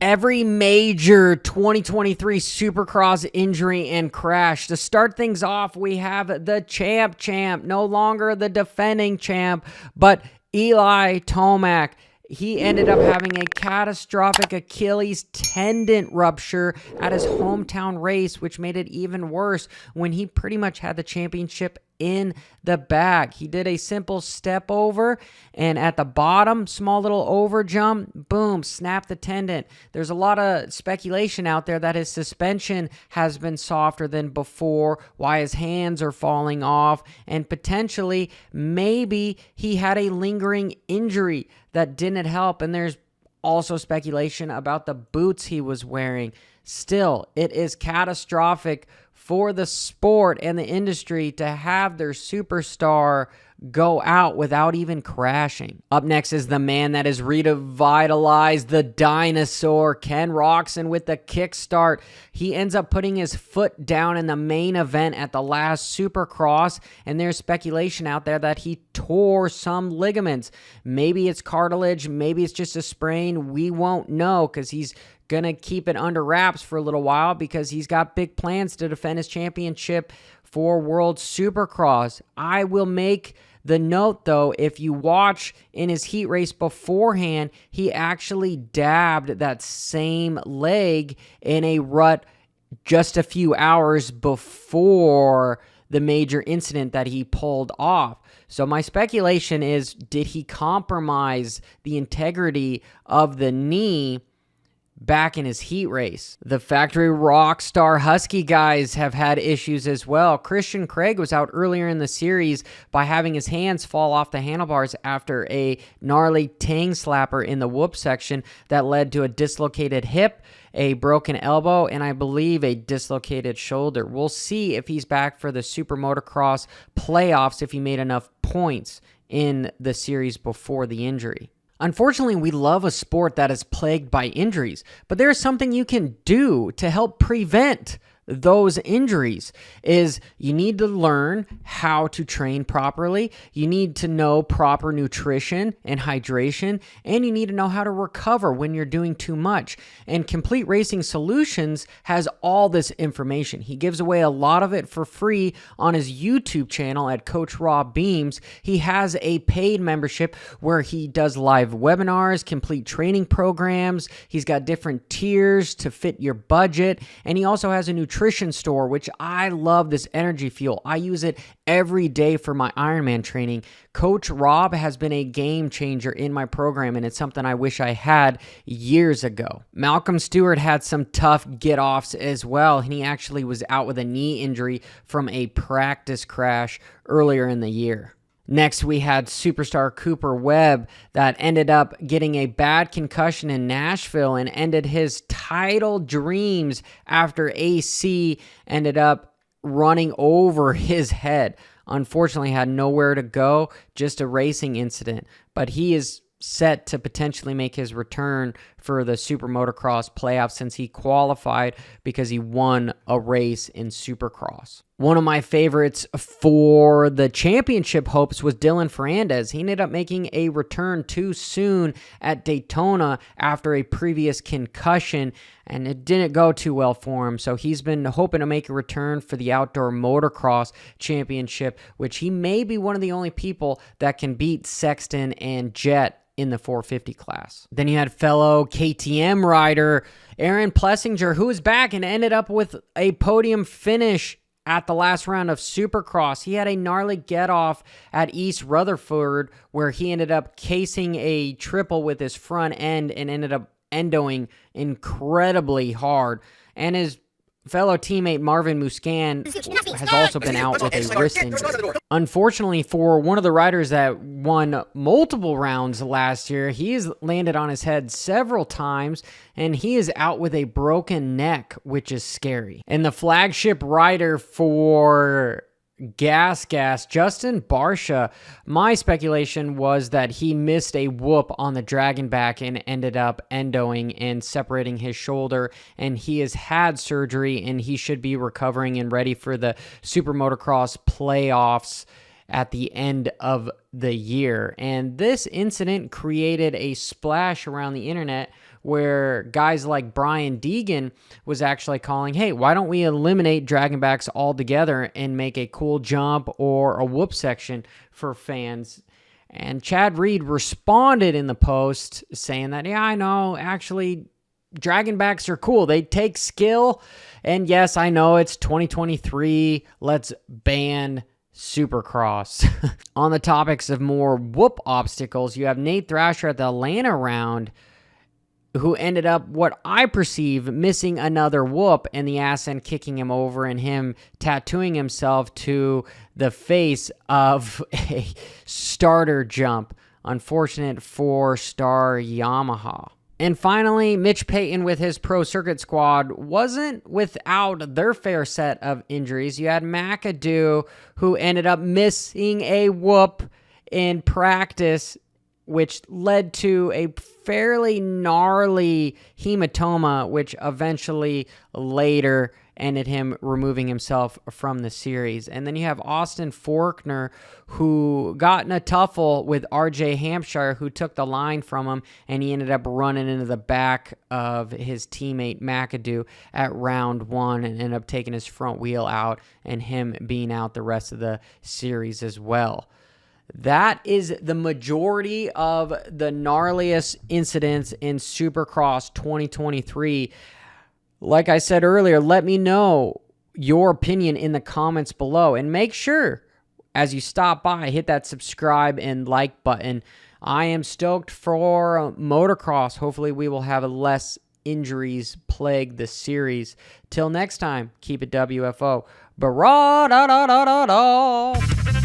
Every major 2023 Supercross injury and crash. To start things off, we have the champ, no longer the defending champ, but Eli Tomac. He ended up having a catastrophic Achilles tendon rupture at his hometown race, which made it even worse when he pretty much had the championship in the bag. He did a simple step over, and at the bottom, small little over jump, boom, snapped the tendon. There's a lot of speculation out there that his suspension has been softer than before, why his hands are falling off, and potentially maybe he had a lingering injury that didn't help. And there's also speculation about the boots he was wearing. Still, it is catastrophic for the sport and the industry to have their superstar go out without even crashing. Up next is the man that has revitalized the dinosaur, Ken Roczen, with the kickstart. He ends up putting his foot down in the main event at the last Supercross, and there's speculation out there that he tore some ligaments. Maybe it's cartilage, maybe it's just a sprain. We won't know because he's going to keep it under wraps for a little while because he's got big plans to defend his championship for World Supercross. I will make the note, though, if you watch in his heat race beforehand, he actually dabbed that same leg in a rut just a few hours before the major incident that he pulled off. So my speculation is, did he compromise the integrity of the knee back in his heat race? The factory Rockstar Husky guys have had issues as well. Christian Craig was out earlier in the series by having his hands fall off the handlebars after a gnarly tang slapper in the whoop section that led to a dislocated hip, a broken elbow, and I believe a dislocated shoulder. We'll see if he's back for the Super Motocross playoffs if he made enough points in the series before the injury. Unfortunately, we love a sport that is plagued by injuries, but there's something you can do to help prevent those injuries. Is you need to learn how to train properly, you need to know proper nutrition and hydration, and you need to know how to recover when you're doing too much. And Complete Racing Solutions has all this information. He gives away a lot of it for free on his YouTube channel at Coach Rob Beams. He has a paid membership where he does live webinars, complete training programs. He's got different tiers to fit your budget, and he also has a nutrition store, which I love this energy fuel. I use it every day for my Ironman training. Coach Rob has been a game changer in my program, and it's something I wish I had years ago. Malcolm Stewart had some tough get-offs as well, and he actually was out with a knee injury from a practice crash earlier in the year. Next, we had superstar Cooper Webb that ended up getting a bad concussion in Nashville and ended his title dreams after AC ended up running over his head. Unfortunately, had nowhere to go, just a racing incident. But he is set to potentially make his return for the Super Motocross playoffs since he qualified because he won a race in Supercross. One of my favorites for the championship hopes was Dylan Fernandez. He ended up making a return too soon at Daytona after a previous concussion, and it didn't go too well for him. So he's been hoping to make a return for the Outdoor Motocross Championship, which he may be one of the only people that can beat Sexton and Jet in the 450 class. Then you had fellow KTM rider Aaron Plessinger, who was back and ended up with a podium finish at the last round of Supercross. He had a gnarly get-off at East Rutherford where he ended up casing a triple with his front end and ended up endoing incredibly hard. And his fellow teammate Marvin Muscan has also been out with a wrist injury. Unfortunately for one of the riders that won multiple rounds last year, he has landed on his head several times, and he is out with a broken neck, which is scary. And the flagship rider for Gas, Justin Barcia, my speculation was that he missed a whoop on the dragon back and ended up endoing and separating his shoulder, and he has had surgery and he should be recovering and ready for the Super Motocross playoffs at the end of the year. And this incident created a splash around the internet where guys like Brian Deegan was actually calling, hey, why don't we eliminate dragonbacks altogether and make a cool jump or a whoop section for fans? And Chad Reed responded in the post saying that, yeah, I know, actually, dragonbacks are cool. They take skill. And yes, I know it's 2023. Let's ban Supercross. On the topics of more whoop obstacles, you have Nate Thrasher at the Atlanta round, who ended up, what I perceive, missing another whoop and the ass end kicking him over and him tattooing himself to the face of a starter jump. Unfortunate for Star Yamaha. And finally, Mitch Payton with his pro circuit squad wasn't without their fair set of injuries. You had McAdoo, who ended up missing a whoop in practice, which led to a fairly gnarly hematoma, which eventually later ended him removing himself from the series. And then you have Austin Forkner, who got in a tuffle with RJ Hampshire, who took the line from him, and he ended up running into the back of his teammate McAdoo at round 1 and ended up taking his front wheel out and him being out the rest of the series as well. That is the majority of the gnarliest incidents in Supercross 2023. Like I said earlier, let me know your opinion in the comments below. And make sure, as you stop by, hit that subscribe and like button. I am stoked for motocross. Hopefully we will have less injuries plague the series. Till next time, keep it WFO. Ba-ra-da-da-da-da-da.